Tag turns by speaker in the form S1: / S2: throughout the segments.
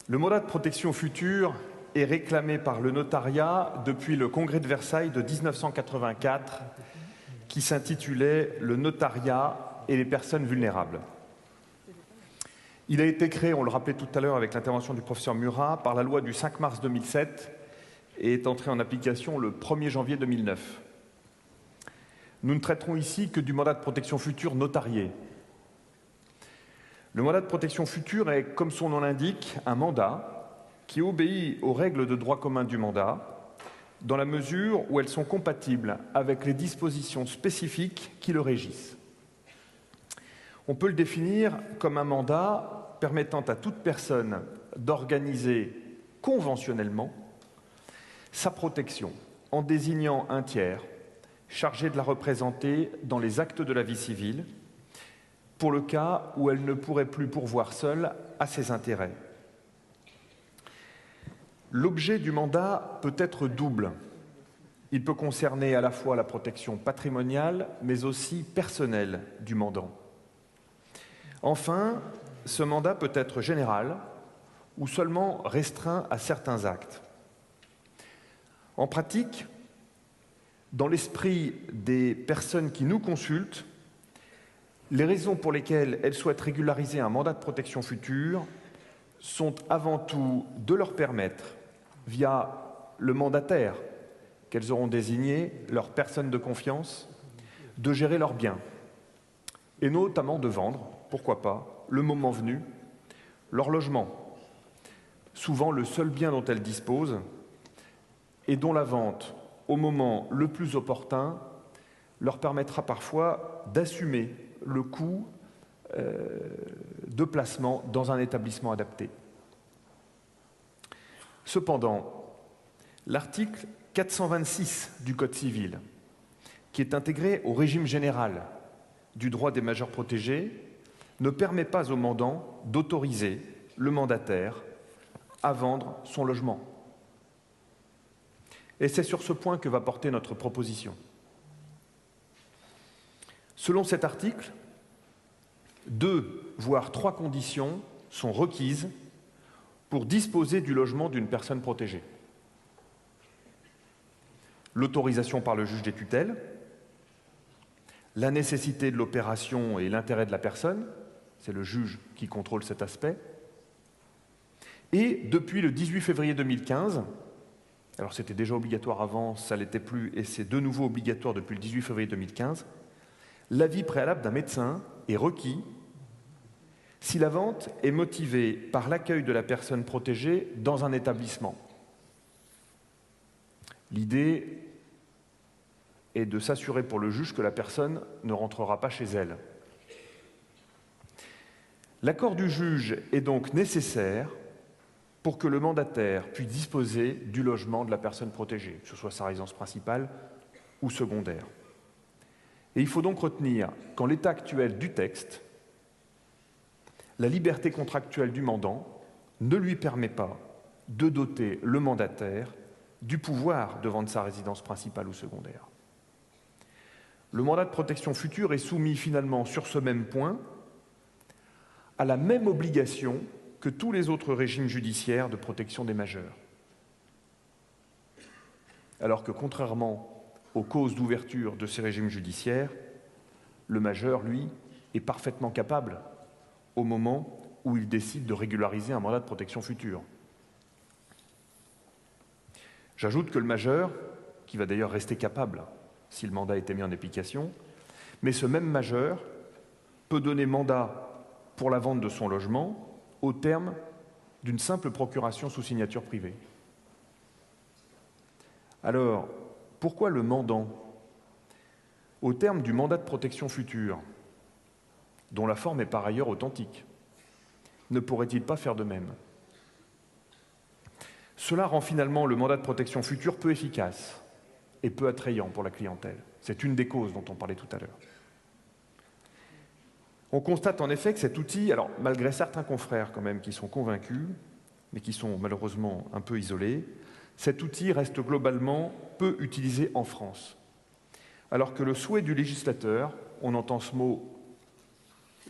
S1: Le mandat de protection future est réclamé par le notariat depuis le Congrès de Versailles de 1984, qui s'intitulait « Le notariat et les personnes vulnérables ». Il a été créé, on le rappelait tout à l'heure avec l'intervention du professeur Murat, par la loi du 5 mars 2007 et est entré en application le 1er janvier 2009. Nous ne traiterons ici que du mandat de protection future notarié. Le mandat de protection future est, comme son nom l'indique, un mandat qui obéit aux règles de droit commun du mandat, dans la mesure où elles sont compatibles avec les dispositions spécifiques qui le régissent. On peut le définir comme un mandat permettant à toute personne d'organiser conventionnellement sa protection en désignant un tiers chargé de la représenter dans les actes de la vie civile, pour le cas où elle ne pourrait plus pourvoir seule à ses intérêts. L'objet du mandat peut être double. Il peut concerner à la fois la protection patrimoniale, mais aussi personnelle du mandant. Enfin, ce mandat peut être général ou seulement restreint à certains actes. En pratique, dans l'esprit des personnes qui nous consultent, les raisons pour lesquelles elles souhaitent régulariser un mandat de protection future sont avant tout de leur permettre, via le mandataire qu'elles auront désigné, leur personne de confiance, de gérer leurs biens, et notamment de vendre, pourquoi pas, le moment venu, leur logement, souvent le seul bien dont elles disposent, et dont la vente, au moment le plus opportun, leur permettra parfois d'assumer le coût de placement dans un établissement adapté. Cependant, l'article 426 du Code civil, qui est intégré au régime général du droit des majeurs protégés, ne permet pas au mandant d'autoriser le mandataire à vendre son logement. Et c'est sur ce point que va porter notre proposition. Selon cet article, 2 voire 3 conditions sont requises pour disposer du logement d'une personne protégée. L'autorisation par le juge des tutelles, la nécessité de l'opération et l'intérêt de la personne, c'est le juge qui contrôle cet aspect, et depuis le 18 février 2015, alors c'était déjà obligatoire avant, ça ne l'était plus, et c'est de nouveau obligatoire depuis le 18 février 2015, l'avis préalable d'un médecin est requis si la vente est motivée par l'accueil de la personne protégée dans un établissement. L'idée est de s'assurer pour le juge que la personne ne rentrera pas chez elle. L'accord du juge est donc nécessaire pour que le mandataire puisse disposer du logement de la personne protégée, que ce soit sa résidence principale ou secondaire. Et il faut donc retenir qu'en l'état actuel du texte, la liberté contractuelle du mandant ne lui permet pas de doter le mandataire du pouvoir de vendre sa résidence principale ou secondaire. Le mandat de protection future est soumis finalement sur ce même point à la même obligation que tous les autres régimes judiciaires de protection des majeurs. Alors que contrairement aux causes d'ouverture de ces régimes judiciaires, le majeur, lui, est parfaitement capable au moment où il décide de régulariser un mandat de protection future. J'ajoute que le majeur, qui va d'ailleurs rester capable si le mandat était mis en application, mais ce même majeur peut donner mandat pour la vente de son logement au terme d'une simple procuration sous signature privée. Alors, pourquoi le mandant, au terme du mandat de protection future, dont la forme est par ailleurs authentique, ne pourrait-il pas faire de même? Cela rend finalement le mandat de protection future peu efficace et peu attrayant pour la clientèle. C'est une des causes dont on parlait tout à l'heure. On constate en effet que cet outil, alors malgré certains confrères quand même qui sont convaincus, mais qui sont malheureusement un peu isolés, cet outil reste globalement peu utilisé en France. Alors que le souhait du législateur, on entend ce mot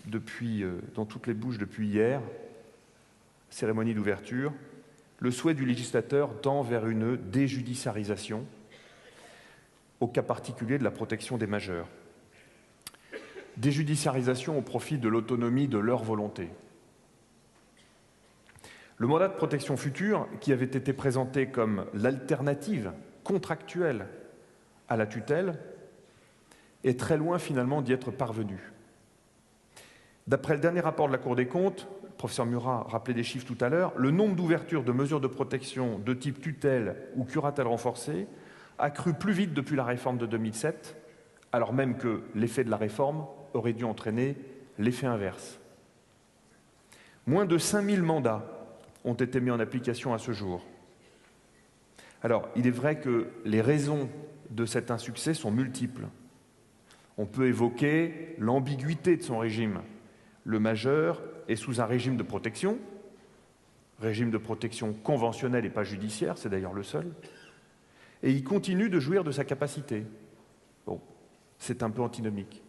S1: dans toutes les bouches depuis hier, cérémonie d'ouverture, le souhait du législateur tend vers une déjudiciarisation, au cas particulier de la protection des majeurs. Déjudiciarisation au profit de l'autonomie de leur volonté. Le mandat de protection future, qui avait été présenté comme l'alternative contractuelle à la tutelle, est très loin finalement d'y être parvenu. D'après le dernier rapport de la Cour des comptes, le professeur Murat rappelait des chiffres tout à l'heure, le nombre d'ouvertures de mesures de protection de type tutelle ou curatelle renforcée a cru plus vite depuis la réforme de 2007, alors même que l'effet de la réforme aurait dû entraîner l'effet inverse. Moins de 5000 mandats ont été mis en application à ce jour. Alors, il est vrai que les raisons de cet insuccès sont multiples. On peut évoquer l'ambiguïté de son régime. Le majeur est sous un régime de protection conventionnel et pas judiciaire, c'est d'ailleurs le seul, et il continue de jouir de sa capacité. Bon, c'est un peu antinomique.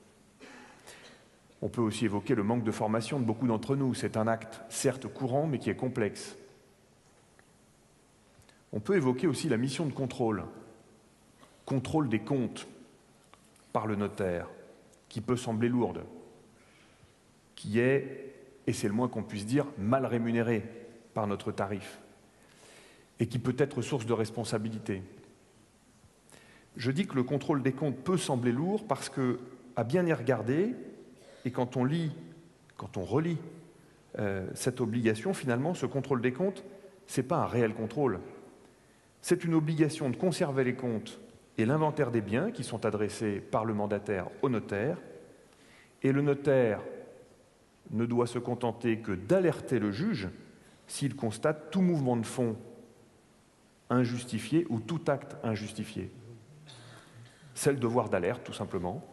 S1: On peut aussi évoquer le manque de formation de beaucoup d'entre nous. C'est un acte, certes courant, mais qui est complexe. On peut évoquer aussi la mission de contrôle des comptes par le notaire, qui peut sembler lourde, qui est, et c'est le moins qu'on puisse dire, mal rémunérée par notre tarif, et qui peut être source de responsabilité. Je dis que le contrôle des comptes peut sembler lourd parce que, à bien y regarder, et quand on relit cette obligation, finalement, ce contrôle des comptes, ce n'est pas un réel contrôle. C'est une obligation de conserver les comptes et l'inventaire des biens qui sont adressés par le mandataire au notaire, et le notaire ne doit se contenter que d'alerter le juge s'il constate tout mouvement de fonds injustifié ou tout acte injustifié. C'est le devoir d'alerte, tout simplement,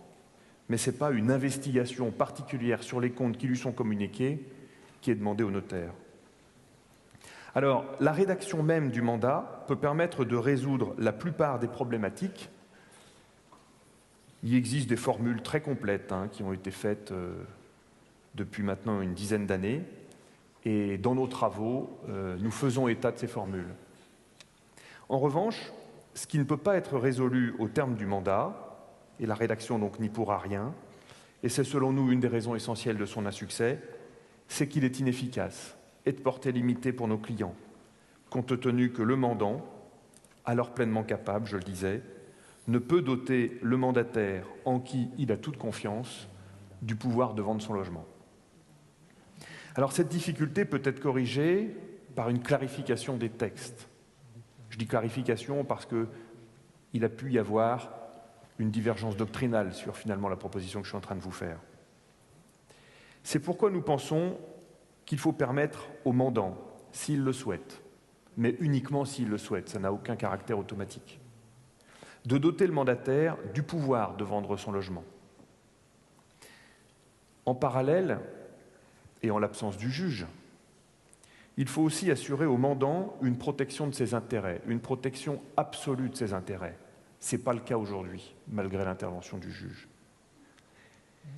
S1: mais ce n'est pas une investigation particulière sur les comptes qui lui sont communiqués qui est demandée au notaire. Alors, la rédaction même du mandat peut permettre de résoudre la plupart des problématiques. Il existe des formules très complètes qui ont été faites depuis maintenant une dizaine d'années, et dans nos travaux, nous faisons état de ces formules. En revanche, ce qui ne peut pas être résolu au terme du mandat, et la rédaction donc n'y pourra rien, et c'est selon nous une des raisons essentielles de son insuccès, c'est qu'il est inefficace et de portée limitée pour nos clients, compte tenu que le mandant, alors pleinement capable, je le disais, ne peut doter le mandataire en qui il a toute confiance du pouvoir de vendre son logement. Alors cette difficulté peut être corrigée par une clarification des textes. Je dis clarification parce qu'il a pu y avoir une divergence doctrinale sur finalement la proposition que je suis en train de vous faire. C'est pourquoi nous pensons qu'il faut permettre au mandant, s'il le souhaite, mais uniquement s'il le souhaite, ça n'a aucun caractère automatique, de doter le mandataire du pouvoir de vendre son logement. En parallèle, et en l'absence du juge, il faut aussi assurer au mandant une protection de ses intérêts, une protection absolue de ses intérêts. Ce n'est pas le cas aujourd'hui, malgré l'intervention du juge.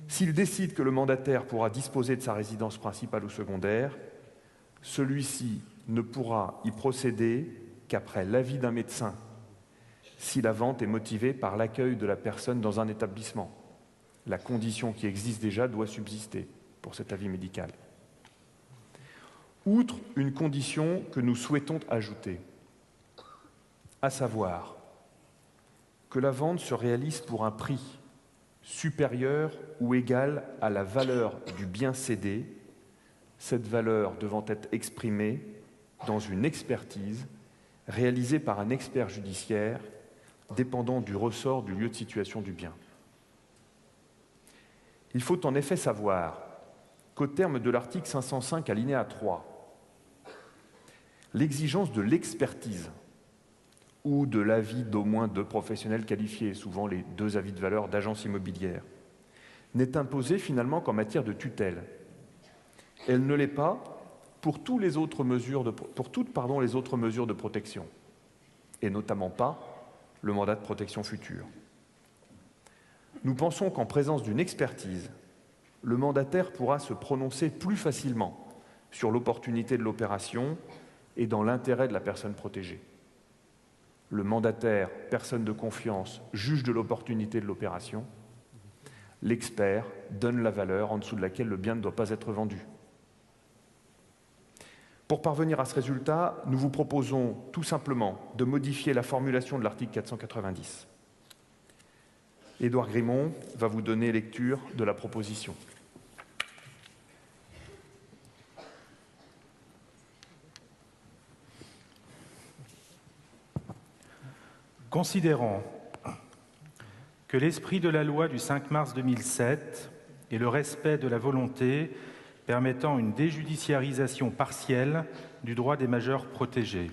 S1: S'il décide que le mandataire pourra disposer de sa résidence principale ou secondaire, celui-ci ne pourra y procéder qu'après l'avis d'un médecin, si la vente est motivée par l'accueil de la personne dans un établissement. La condition qui existe déjà doit subsister pour cet avis médical. Outre une condition que nous souhaitons ajouter, à savoir que la vente se réalise pour un prix supérieur ou égal à la valeur du bien cédé, cette valeur devant être exprimée dans une expertise réalisée par un expert judiciaire dépendant du ressort du lieu de situation du bien. Il faut en effet savoir qu'au terme de l'article 505 alinéa 3, l'exigence de l'expertise ou de l'avis d'au moins 2 professionnels qualifiés, souvent les 2 avis de valeur d'agence immobilière, n'est imposée finalement qu'en matière de tutelle. Elle ne l'est pas pour toutes les autres mesures de protection, et notamment pas le mandat de protection future. Nous pensons qu'en présence d'une expertise, le mandataire pourra se prononcer plus facilement sur l'opportunité de l'opération et dans l'intérêt de la personne protégée. Le mandataire, personne de confiance, juge de l'opportunité de l'opération. L'expert donne la valeur en dessous de laquelle le bien ne doit pas être vendu. Pour parvenir à ce résultat, nous vous proposons tout simplement de modifier la formulation de l'article 490. Édouard Grimont va vous donner lecture de la proposition.
S2: Considérant que l'esprit de la loi du 5 mars 2007 est le respect de la volonté permettant une déjudiciarisation partielle du droit des majeurs protégés,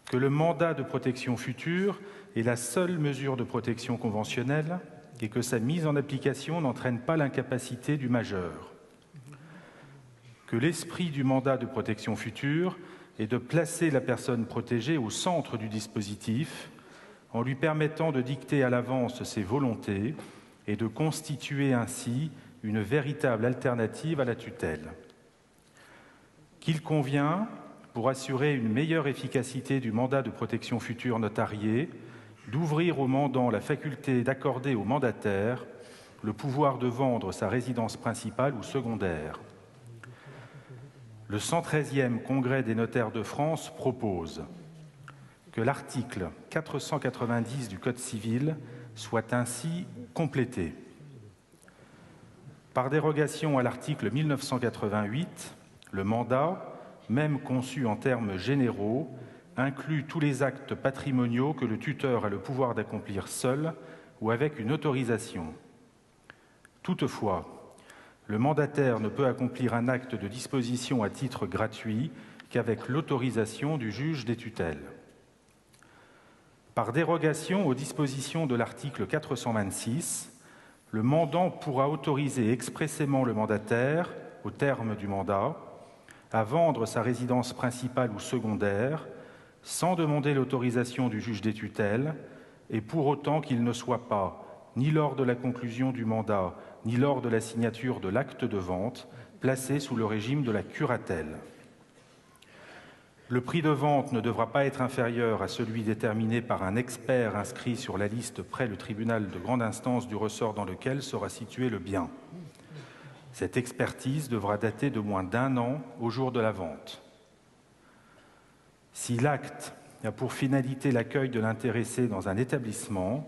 S2: que le mandat de protection future est la seule mesure de protection conventionnelle et que sa mise en application n'entraîne pas l'incapacité du majeur, que l'esprit du mandat de protection future est de placer la personne protégée au centre du dispositif en lui permettant de dicter à l'avance ses volontés et de constituer ainsi une véritable alternative à la tutelle. Qu'il convient, pour assurer une meilleure efficacité du mandat de protection future notarié, d'ouvrir au mandant la faculté d'accorder au mandataire le pouvoir de vendre sa résidence principale ou secondaire. Le 113e Congrès des notaires de France propose que l'article 490 du Code civil soit ainsi complété. Par dérogation à l'article 1988, le mandat, même conçu en termes généraux, inclut tous les actes patrimoniaux que le tuteur a le pouvoir d'accomplir seul ou avec une autorisation. Toutefois, le mandataire ne peut accomplir un acte de disposition à titre gratuit qu'avec l'autorisation du juge des tutelles. Par dérogation aux dispositions de l'article 426, le mandant pourra autoriser expressément le mandataire, au terme du mandat, à vendre sa résidence principale ou secondaire sans demander l'autorisation du juge des tutelles et pour autant qu'il ne soit pas, ni lors de la conclusion du mandat, ni lors de la signature de l'acte de vente, placé sous le régime de la curatelle. Le prix de vente ne devra pas être inférieur à celui déterminé par un expert inscrit sur la liste près le tribunal de grande instance du ressort dans lequel sera situé le bien. Cette expertise devra dater de moins d'1 an au jour de la vente. Si l'acte a pour finalité l'accueil de l'intéressé dans un établissement,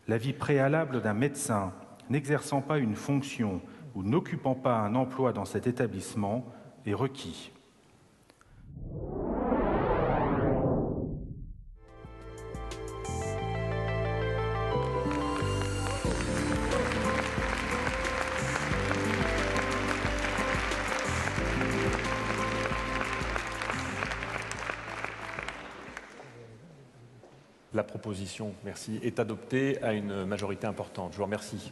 S2: l'avis préalable d'un médecin n'exerçant pas une fonction ou n'occupant pas un emploi dans cet établissement est requis.
S1: La proposition, merci, est adoptée à une majorité importante. Je vous remercie.